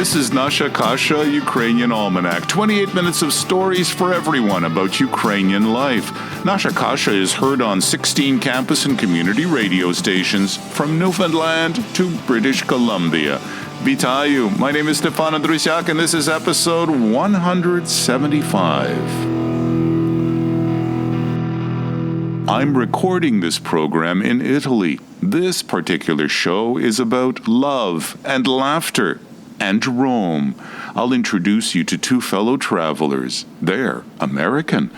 This is Nasha Kasha, Ukrainian Almanac. 28 minutes of stories for everyone about Ukrainian life. Nasha Kasha is heard on 16 campus and community radio stations from Newfoundland to British Columbia. Vitayu, my name is Stefan Andrusiak, and this is episode 175. I'm recording this program in Italy. This particular show is about love and laughter and Rome. I'll introduce you to two fellow travelers. They're American.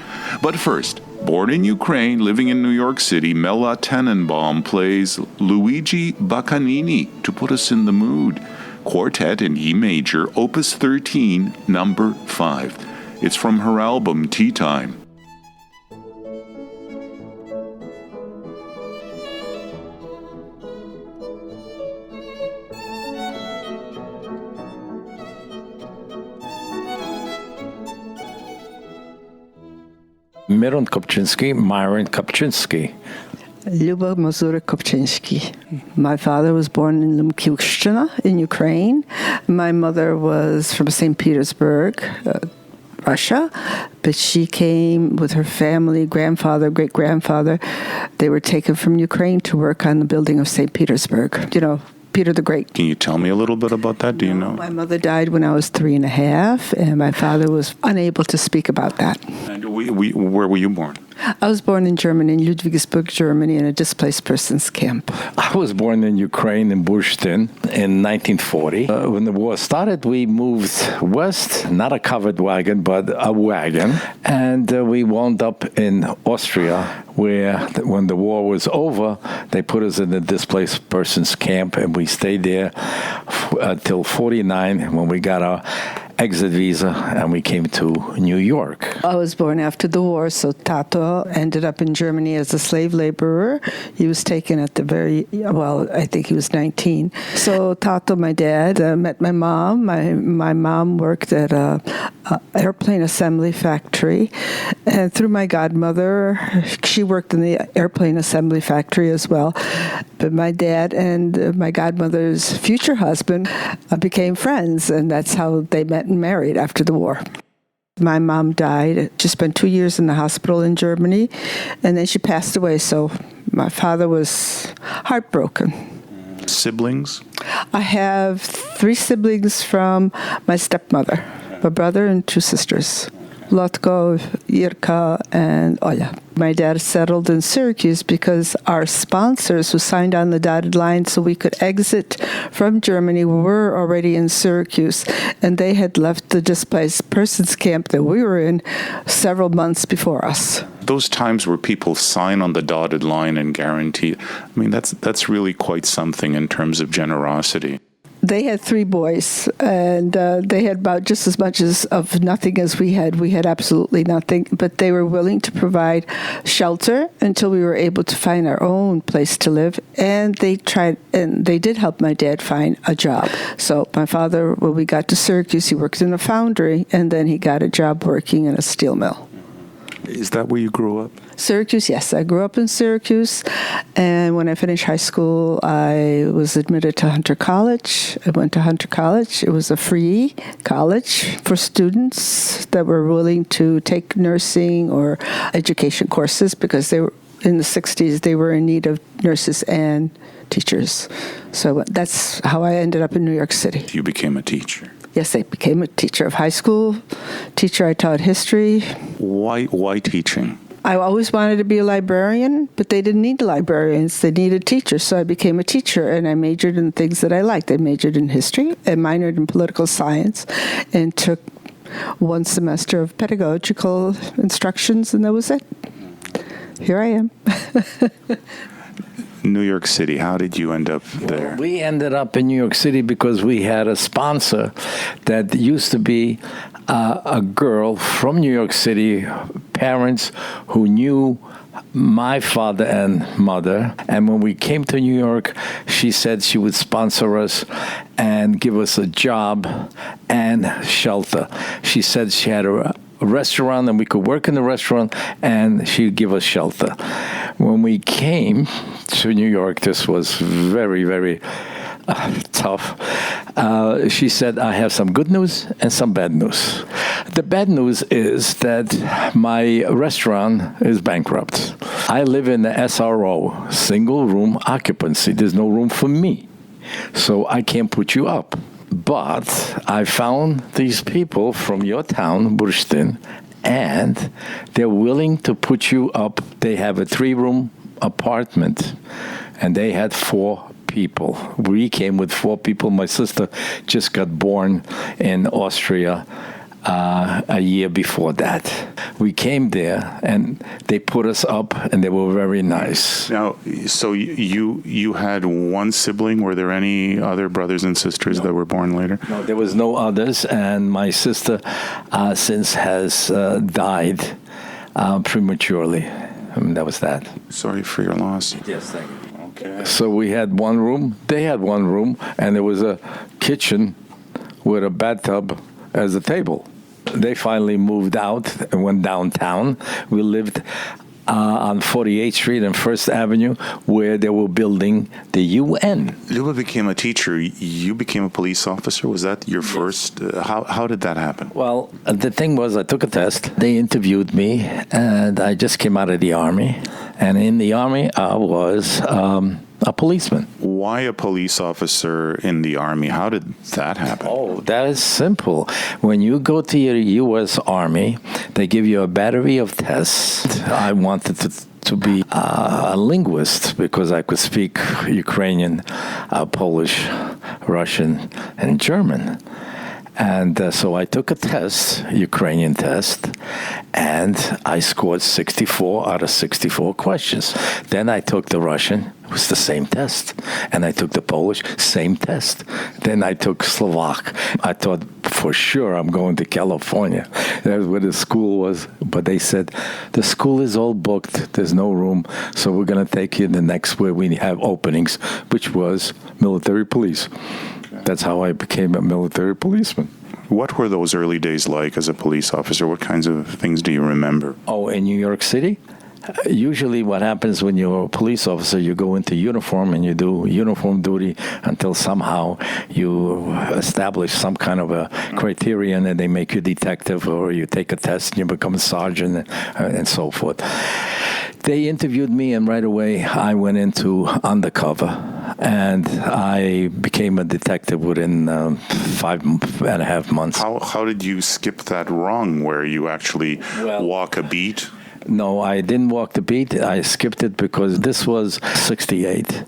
But first, born in Ukraine, living in New York City, Mela Tenenbaum plays Luigi Baccanini to put us in the mood. Quartet in E major, opus 13, number 5. It's from her album Tea Time. Myron Myron Kopczynski. Luba Kopczynski. My father was born in Lomkivshchina in Ukraine. My mother was from St. Petersburg, Russia, but she came with her family, grandfather, great-grandfather. They were taken from Ukraine to work on the building of St. Petersburg. You know, Peter the Great. Can you tell me a little bit about that? Do you know? My mother died when I was 3.5, and my father was unable to speak about that. And where were you born? I was born in Germany, in Ludwigsburg, Germany, in a displaced persons camp. I was born in Ukraine, in Bushtin, in 1940. When the war started, we moved west, not a covered wagon, but a wagon. And we wound up in Austria, where when the war was over, they put us in the displaced persons camp, and we stayed there until 49, when we got our exit visa, and we came to New York. I was born after the war, so Tato ended up in Germany as a slave laborer. He was taken at the I think he was 19. So Tato, my dad, met my mom. My mom worked at a airplane assembly factory, and through my godmother, she worked in the airplane assembly factory as well. But my dad and my godmother's future husband became friends, and that's how they met and married after the war. My mom died. She spent 2 years in the hospital in Germany, and then she passed away, so my father was heartbroken. Siblings? I have 3 siblings from my stepmother, a brother and 2 sisters. Lotko, Irka, and Oya. My dad settled in Syracuse because our sponsors who signed on the dotted line so we could exit from Germany were already in Syracuse, and they had left the displaced persons camp that we were in several months before us. Those times where people sign on the dotted line and guarantee, I mean, that's really quite something in terms of generosity. They had 3 boys, and they had about just as much of nothing as we had. We had absolutely nothing, but they were willing to provide shelter until we were able to find our own place to live, and they did help my dad find a job. So my father, when we got to Syracuse, he worked in a foundry, and then he got a job working in a steel mill. Is that where you grew up? Syracuse, yes. I grew up in Syracuse, and when I finished high school, I was admitted to Hunter College. I went to Hunter College. It was a free college for students that were willing to take nursing or education courses because they were in the 60s, they were in need of nurses and teachers. So that's how I ended up in New York City. You became a teacher. Yes, I became a teacher of high school. Teacher, I taught history. Why teaching? I always wanted to be a librarian, but they didn't need librarians. They needed teachers, so I became a teacher, and I majored in things that I liked. I majored in history and minored in political science and took 1 semester of pedagogical instructions, and that was it. Here I am. New York City, how did you end up there? We ended up in New York City because we had a sponsor that used to be a girl from New York City, parents who knew my father and mother. And when we came to New York, she said she would sponsor us and give us a job and shelter. She said she had a restaurant and we could work in the restaurant and she'd give us shelter. When we came to New York, this was very, very tough. She said, I have some good news and some bad news. The bad news is that my restaurant is bankrupt. I live in the SRO, single room occupancy. There's no room for me. So I can't put you up. But I found these people from your town, Burstin, and they're willing to put you up. They have a 3-room apartment, and they had 4 people. We came with 4 people. My sister just got born in Austria a year before that. We came there, and they put us up, and they were very nice. Now, so you had one sibling. Were there any other brothers and sisters that were born later? No, there was no others, and my sister since has died prematurely. That was that. Sorry for your loss. Yes, thank you. Okay. So we had one room, they had one room, and there was a kitchen with a bathtub as a table. They finally moved out and went downtown. We lived on 48th Street and 1st Avenue, where they were building the UN. Luba became a teacher. You became a police officer. Was that your first? How did that happen? Well, the thing was, I took a test. They interviewed me, and I just came out of the Army. And in the Army, I was a policeman. Why a police officer in the Army? How did that happen? Oh, that is simple. When you go to your U.S. Army, they give you a battery of tests. I wanted to be a linguist because I could speak Ukrainian, Polish, Russian, and German. And so I took a test, Ukrainian test, and I scored 64 out of 64 questions. Then I took the Russian, it was the same test. And I took the Polish, same test. Then I took Slovak. I thought for sure I'm going to California. That's where the school was. But they said, the school is all booked, there's no room, so we're going to take you the next where we have openings, which was military police. That's how I became a military policeman. What were those early days like as a police officer? What kinds of things do you remember? Oh, in New York City? Usually what happens when you're a police officer, you go into uniform and you do uniform duty until somehow you establish some kind of a criterion and they make you detective, or you take a test and you become a sergeant and so forth. They interviewed me, and right away I went into undercover, and I became a detective within 5.5 months. How did you skip that rung where you actually walk a beat? No, I didn't walk the beat. I skipped it because this was 68,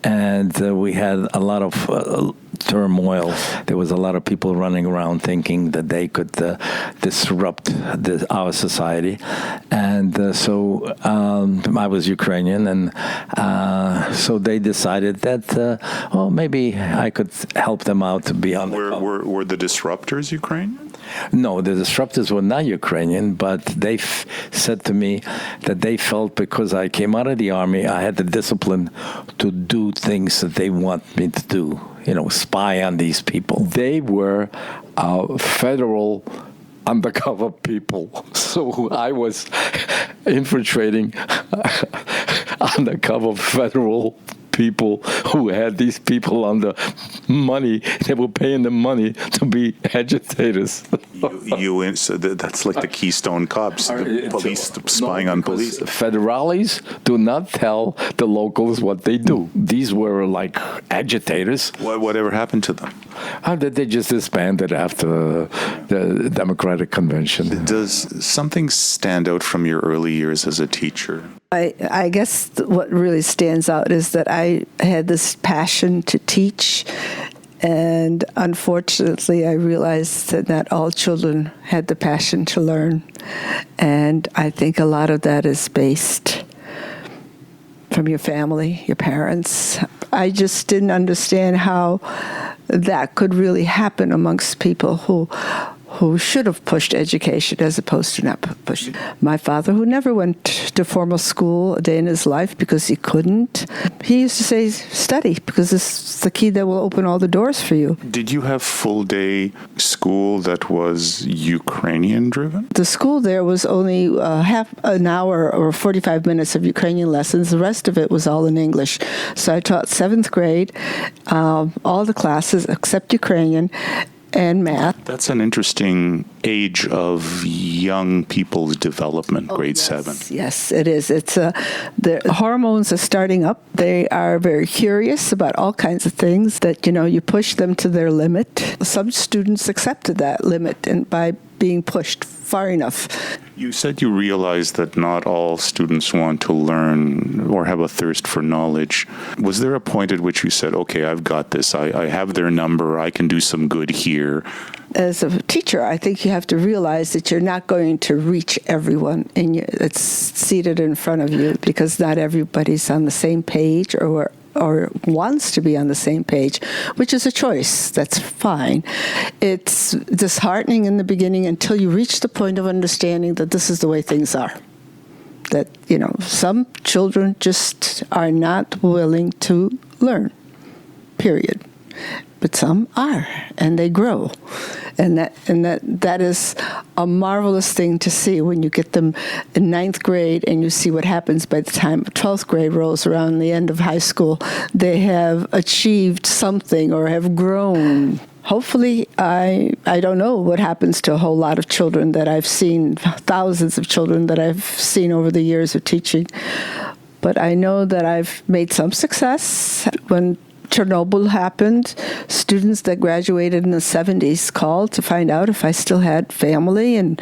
and we had a lot of turmoil. There was a lot of people running around thinking that they could disrupt our society. And so I was Ukrainian, and so they decided that, maybe I could help them out to be on the Were the disruptors Ukrainian? No, the disruptors were not Ukrainian, but they said to me that they felt because I came out of the Army, I had the discipline to do things that they want me to do, spy on these people. They were federal undercover people. So I was infiltrating undercover federal people who had these people under money. They were paying them money to be agitators. So that's like the Keystone Cops, the police spying on police. Federales do not tell the locals what they do. These were like agitators. Whatever happened to them? They just disbanded after the Democratic Convention. Does something stand out from your early years as a teacher? I guess what really stands out is that I had this passion to teach, and unfortunately I realized that not all children had the passion to learn, and I think a lot of that is based from your family, your parents. I just didn't understand how that could really happen amongst people who should have pushed education as opposed to not pushing. My father, who never went to formal school a day in his life because he couldn't, he used to say, study, because it's the key that will open all the doors for you. Did you have full-day school that was Ukrainian-driven? The school there was only half an hour or 45 minutes of Ukrainian lessons. The rest of it was all in English. So I taught 7th grade, all the classes except Ukrainian, and math. That's an interesting age of young people's development, grade 7. Yes, it is. It's the hormones are starting up. They are very curious about all kinds of things that, you push them to their limit. Some students accepted that limit and by being pushed far enough. You said you realized that not all students want to learn or have a thirst for knowledge. Was there a point at which you said, okay, I've got this, I have their number, I can do some good here? As a teacher, I think you have to realize that you're not going to reach everyone that's seated in front of you, because not everybody's on the same page or wants to be on the same page, which is a choice. That's fine. It's disheartening in the beginning until you reach the point of understanding that this is the way things are. That, some children just are not willing to learn, period. But some are, and they grow. And that is a marvelous thing to see when you get them in 9th grade and you see what happens by the time 12th grade rolls around, the end of high school. They have achieved something or have grown. Hopefully, I don't know what happens to a whole lot of children that I've seen, thousands of children that I've seen over the years of teaching. But I know that I've made some success. When Chernobyl happened, students that graduated in the 70s called to find out if I still had family and,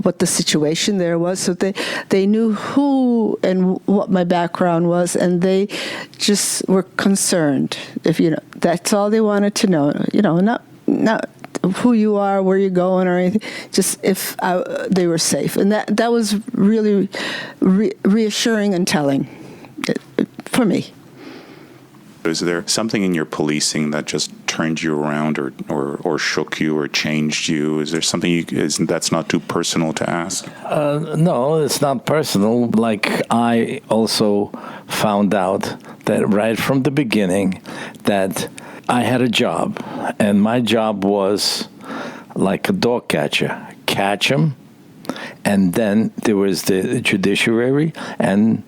what the situation there was. So they knew who and what my background was, and they just were concerned. If, that's all they wanted to know, not who you are, where you're going, or anything, just if they were safe. And that was really reassuring and telling for me. Is there something in your policing that just turned you around or shook you or changed you? Is there something that's not too personal to ask? No, it's not personal. Like, I also found out that right from the beginning that I had a job, and my job was like a dog catcher. Catch them, and then there was the judiciary, and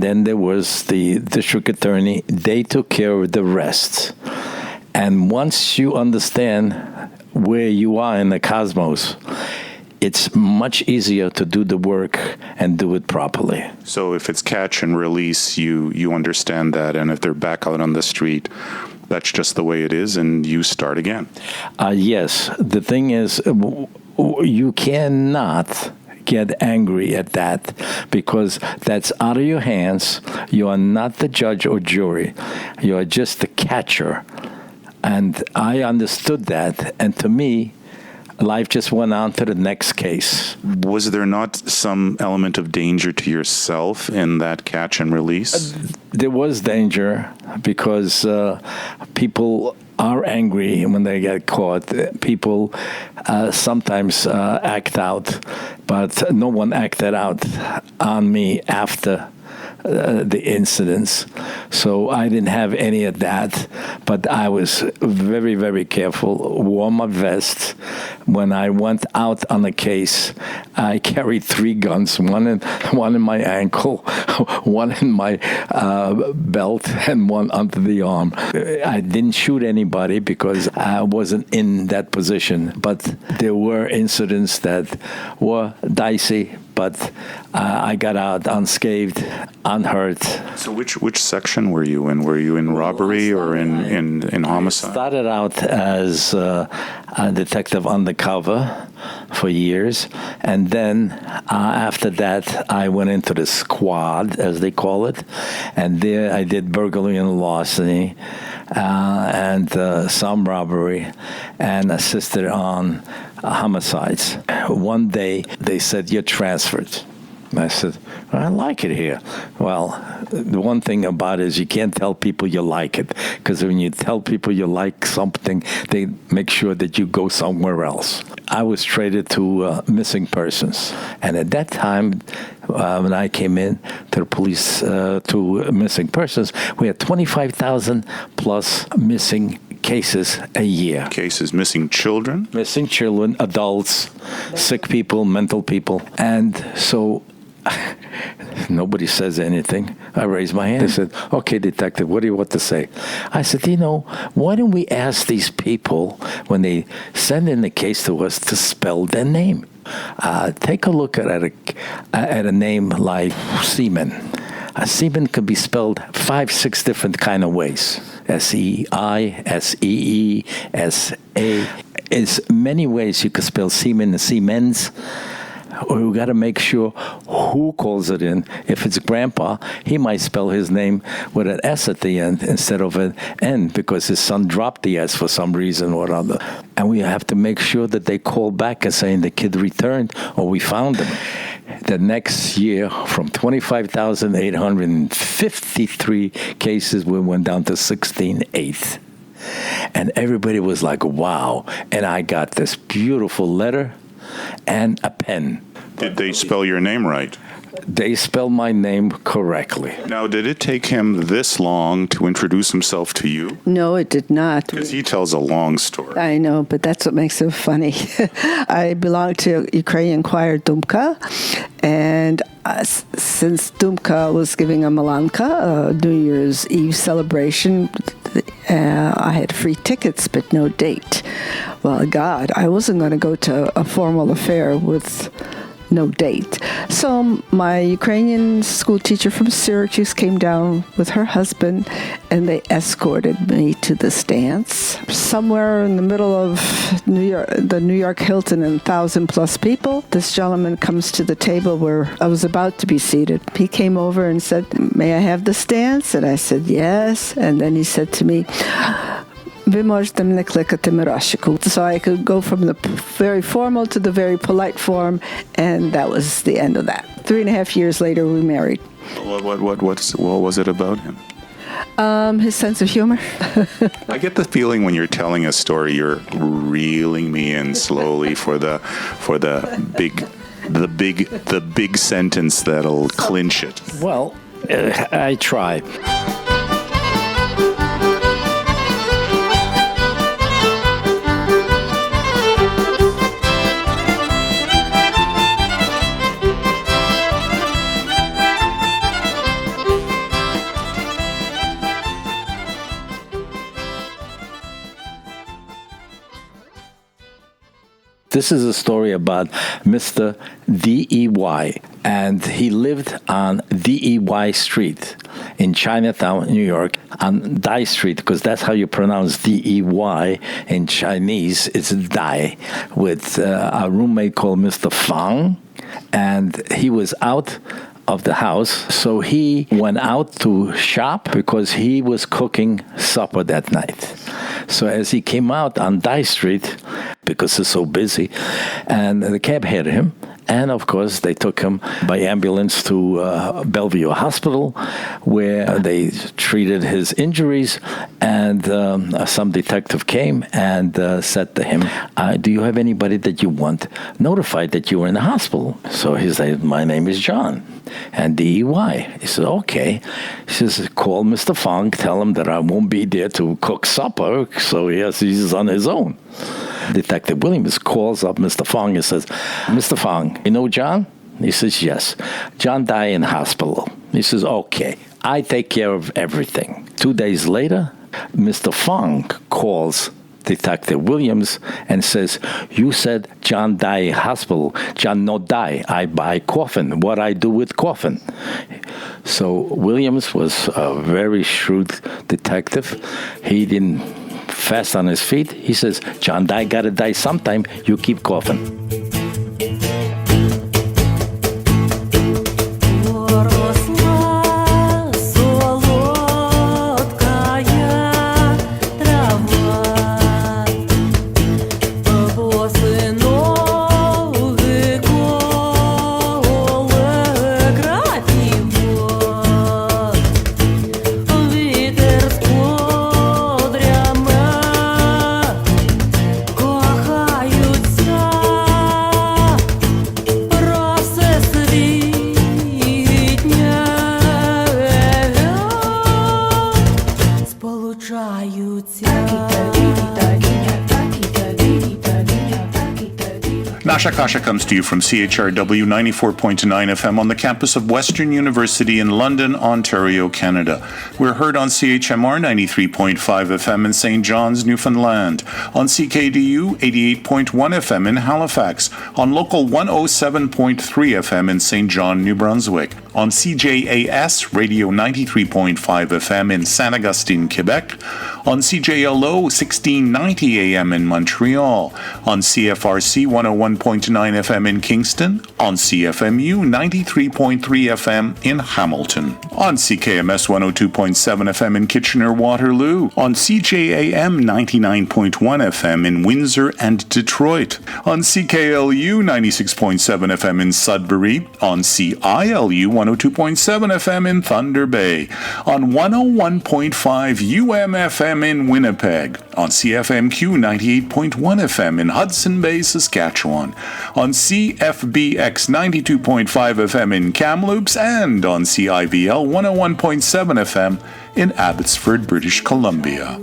then there was the district attorney. They took care of the rest. And once you understand where you are in the cosmos, it's much easier to do the work and do it properly. So if it's catch and release, you understand that. And if they're back out on the street, that's just the way it is, and you start again. Yes. The thing is, you cannot get angry at that, because that's out of your hands. You are not the judge or jury. You are just the catcher. And I understood that. And to me, life just went on to the next case. Was there not some element of danger to yourself in that catch and release? There was danger, because people are angry when they get caught. People sometimes act out, but no one acted out on me after the incidents. So I didn't have any of that, but I was very, very careful, wore my vest. When I went out on a case, I carried 3 guns, one in my ankle, one in my belt, and one under the arm. I didn't shoot anybody because I wasn't in that position, but there were incidents that were dicey, but I got out unscathed, unhurt. So which section were you in? Were you in robbery or in homicide? I started out as a detective undercover for years, and then after that I went into the squad, as they call it, and there I did burglary and larceny and some robbery, and assisted on homicides. One day they said, "You're transferred." I said, I like it here. Well, the one thing about it is you can't tell people you like it, because when you tell people you like something, they make sure that you go somewhere else. I was traded to missing persons. And at that time, when I came in to the police, to missing persons, we had 25,000 plus missing cases a year. Cases, missing children? Missing children, adults, sick people, mental people. And so nobody says anything. I raised my hand. They said, okay, detective, what do you want to say? I said, why don't we ask these people, when they send in the case to us, to spell their name? Take a look at a name like Seaman. Seaman could be spelled 5-6 different kind of ways. S-E-I, S-E-E, S-A. There's many ways you could spell Seaman and Siemens. We got to make sure who calls it in. If it's Grandpa, he might spell his name with an S at the end instead of an N because his son dropped the S for some reason or other. And we have to make sure that they call back and saying the kid returned or we found him. The next year, from 25,853 cases, we went down to 16,800. And everybody was like, wow. And I got this beautiful letter and a pen. Did they spell your name right? They spelled my name correctly. Now, did it take him this long to introduce himself to you? No, it did not. Because he tells a long story. I know, but that's what makes it funny. I belong to Ukrainian choir Dumka, and since Dumka was giving a Malanka, a New Year's Eve celebration, I had free tickets, but no date. Well, God, I wasn't going to go to a formal affair with no date. So my Ukrainian school teacher from Syracuse came down with her husband, and they escorted me to this dance. Somewhere in the middle of New York, the New York Hilton, and 1,000+ people, this gentleman comes to the table where I was about to be seated. He came over and said, "May I have this dance?" And I said, "Yes." And then he said to me, so I could go from the very formal to the very polite form, and that was the end of that. 3.5 years later, we married. What was it about him? His sense of humor. I get the feeling when you're telling a story, you're reeling me in slowly for the big sentence that'll clinch it. Well, I try. This is a story about Mr. D.E.Y., and he lived on D.E.Y. Street in Chinatown, New York, on Dai Street, because that's how you pronounce D.E.Y. in Chinese. It's Dai, with a roommate called Mr. Fang, and he was out of the house, so he went out to shop because he was cooking supper that night. So as he came out on Dai Street, because it's so busy, and the cab hit him, and of course they took him by ambulance to Bellevue Hospital, where they treated his injuries, and some detective came and said to him, "Do you have anybody that you want notified that you were in the hospital?" So he said, "My name is John, and D.E.Y." He said, "Okay." He says, "Call Mr. Fong, tell him that I won't be there to cook supper, so he's on his own." Detective Williams calls up Mr. Fong and says, "Mr. Fong, you know John?" He says, "Yes. John died in hospital." He says, "Okay, I take care of everything." 2 days later, Mr. Fong calls Detective Williams and says, "You said John died in hospital. John no die. I buy coffin. What I do with coffin?" So Williams was a very shrewd detective. He didn't fast on his feet. He says, "John die, gotta die sometime. You keep coffin." Nasha Kasha comes to you from CHRW 94.9 FM on the campus of Western University in London, Ontario, Canada. We're heard on CHMR 93.5 FM in St. John's, Newfoundland, on CKDU 88.1 FM in Halifax, on local 107.3 FM in St. John, New Brunswick, on CJAS Radio 93.5 FM in Saint Augustine, Quebec, on CJLO 1690 AM in Montreal, on CFRC 101.9 FM in Kingston, on CFMU 93.3 FM in Hamilton, on CKMS 102.7 FM in Kitchener-Waterloo, on CJAM 99.1 FM in Windsor and Detroit, on CKLU 96.7 FM in Sudbury, on CILU 102.7 FM in Thunder Bay, on 101.5 UMFM in Winnipeg, on CFMQ 98.1 FM in Hudson Bay, Saskatchewan, on CFBX 92.5 FM in Kamloops, and on CIVL 101.7 FM in Abbotsford, British Columbia.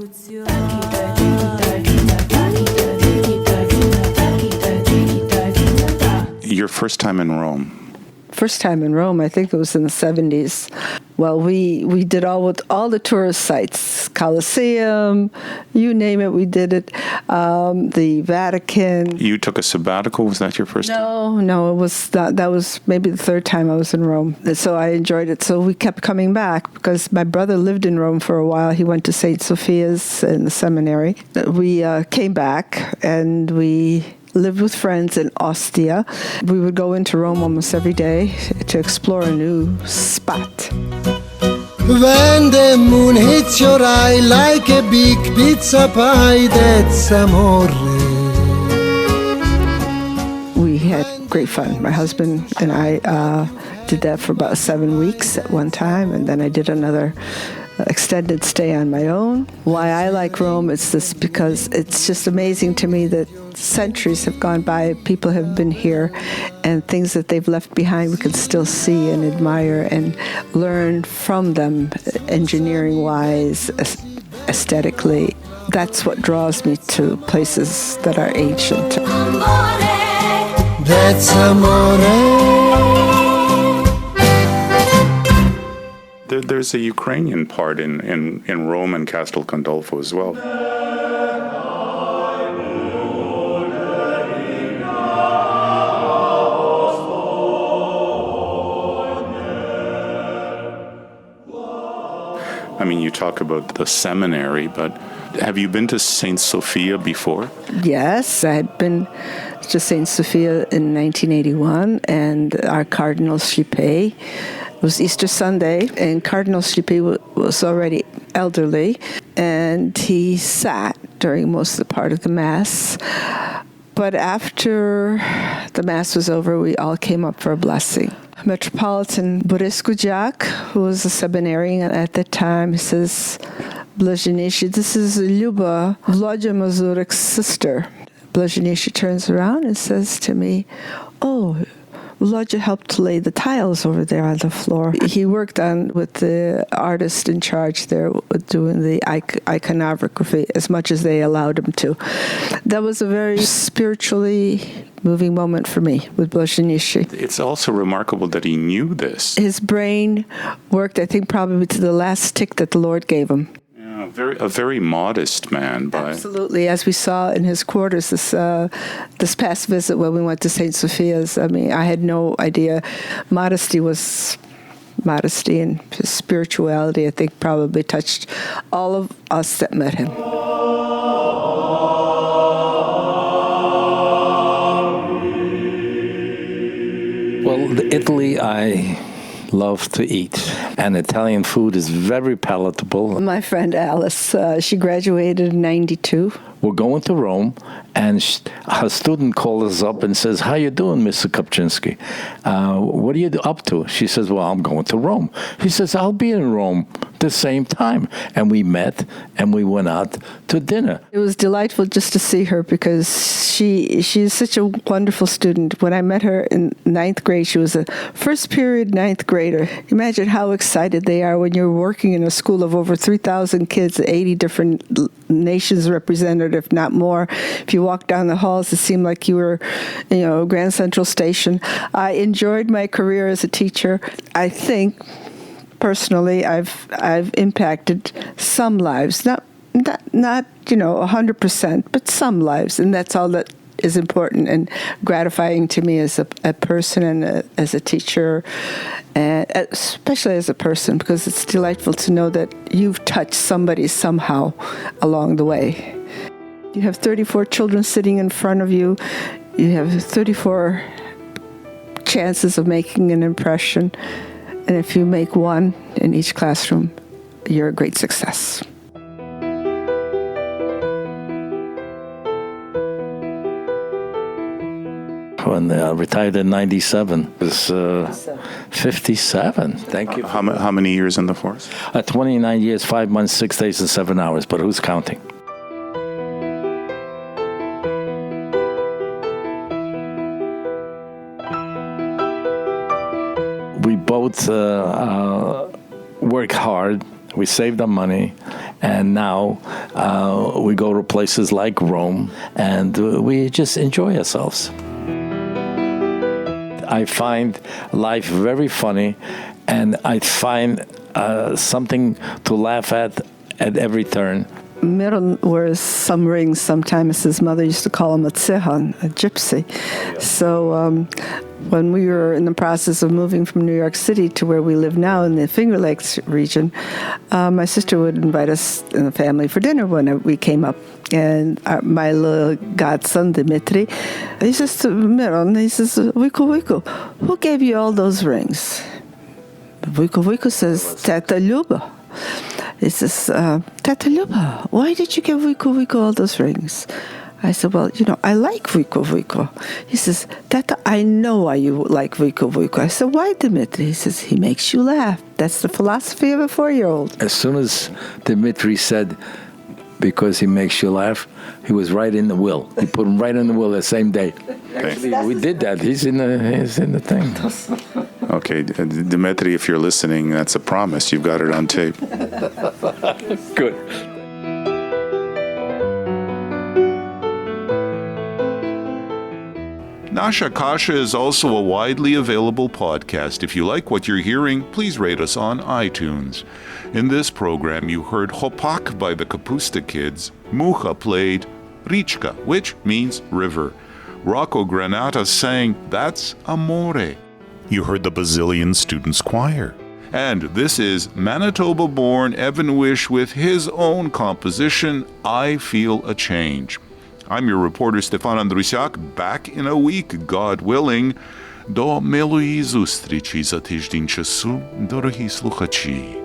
Your first time in Rome. First time in Rome, I think it was in the 70s. Well, we did all the tourist sites, Colosseum, you name it, we did it. The Vatican. You took a sabbatical. Was that your first time? No, it was that was maybe the third time I was in Rome. So I enjoyed it. So we kept coming back because my brother lived in Rome for a while. He went to St. Sophia's in the seminary. We came back and we lived with friends in Ostia. We would go into Rome almost every day to explore a new spot. When the moon hits your eye like a big pizza pie, that's amore. We had great fun. My husband and I did that for about 7 weeks at one time, and then I did another extended stay on my own. Why I like Rome is this, because it's just amazing to me that centuries have gone by, people have been here, and things that they've left behind we can still see and admire and learn from them, engineering-wise, aesthetically. That's what draws me to places that are ancient. That's amore. There's a Ukrainian part in Rome and Castel Gandolfo as well. I mean, you talk about the seminary, but have you been to St. Sophia before? Yes, I had been to St. Sophia in 1981, and our Cardinal Chipe. It was Easter Sunday, and Cardinal Chipe was already elderly, and he sat during most of the part of the Mass. But after the Mass was over, we all came up for a blessing. Metropolitan Boriskudziak, who was a seminarian at that time, says, Blazhenishi, this is Luba, Vladya Mazurik's sister. Blazhenishi turns around and says to me, oh, Vladya helped lay the tiles over there on the floor. He worked with the artist in charge there doing the iconography as much as they allowed him to. That was a very spiritually moving moment for me with Blazhenishi. It's also remarkable that he knew this. His brain worked, I think, probably to the last tick that the Lord gave him. A very modest man. Absolutely, as we saw in his quarters this past visit when we went to St. Sophia's. I mean, I had no idea. Modesty, and his spirituality, I think, probably touched all of us that met him. Well, Italy, I love to eat, and Italian food is very palatable. My friend Alice, she graduated in 92. We're going to Rome, and her student called us up and says, how you doing, Mr. Kopczynski? What are you up to? She says, well, I'm going to Rome. He says, I'll be in Rome the same time. And we met and we went out to dinner. It was delightful just to see her because she's such a wonderful student. When I met her in ninth grade, she was a first period ninth grader. Imagine how excited they are when you're working in a school of over 3,000 kids, 80 different nations represented, if not more. If you walk down the halls, it seemed like you were, Grand Central Station. I enjoyed my career as a teacher. I think, personally, I've impacted some lives, not 100%, but some lives, and that's all that is important and gratifying to me as a person and as a teacher, and especially as a person, because it's delightful to know that you've touched somebody somehow along the way. You have 34 children sitting in front of you. You have 34 chances of making an impression, and if you make one in each classroom, you're a great success. When I retired in 97, it was 57. Thank you. How many years in the force? 29 years, 5 months, 6 days, and 7 hours, but who's counting? We both work hard. We saved our money, and now we go to places like Rome, and we just enjoy ourselves. I find life very funny, and I find something to laugh at every turn. Myron wears some rings sometimes. His mother used to call him a tsehan, a gypsy. So when we were in the process of moving from New York City to where we live now in the Finger Lakes region, my sister would invite us in the family for dinner when we came up. And my little godson, Dimitri, he says to Myron, he says, Wiku, who gave you all those rings? Wiku says, Tata Luba. He says, Tata Luba, why did you give Wiku all those rings? I said, well, I like Wiku. He says, Tata, I know why you like Wiku. I said, why, Dimitri? He says, he makes you laugh. That's the philosophy of a 4-year-old. As soon as Dimitri said, because he makes you laugh, he was right in the will. He put him right in the will the same day. Actually, we did that. He's in the thing. Okay, Dimitri, if you're listening, that's a promise. You've got it on tape. Good. Nasha Kasha is also a widely available podcast. If you like what you're hearing, please rate us on iTunes. In this program, you heard Hopak by the Kapusta Kids. Mucha played Rička, which means river. Rocco Granata sang That's Amore. You heard the Basilian Students Choir. And this is Manitoba-born Evan Wish with his own composition, I Feel a Change. I'm your reporter, Stefan Andrusiak, back in a week, God willing. До милої зустрічі за тиждень часу, дорогі слухачі.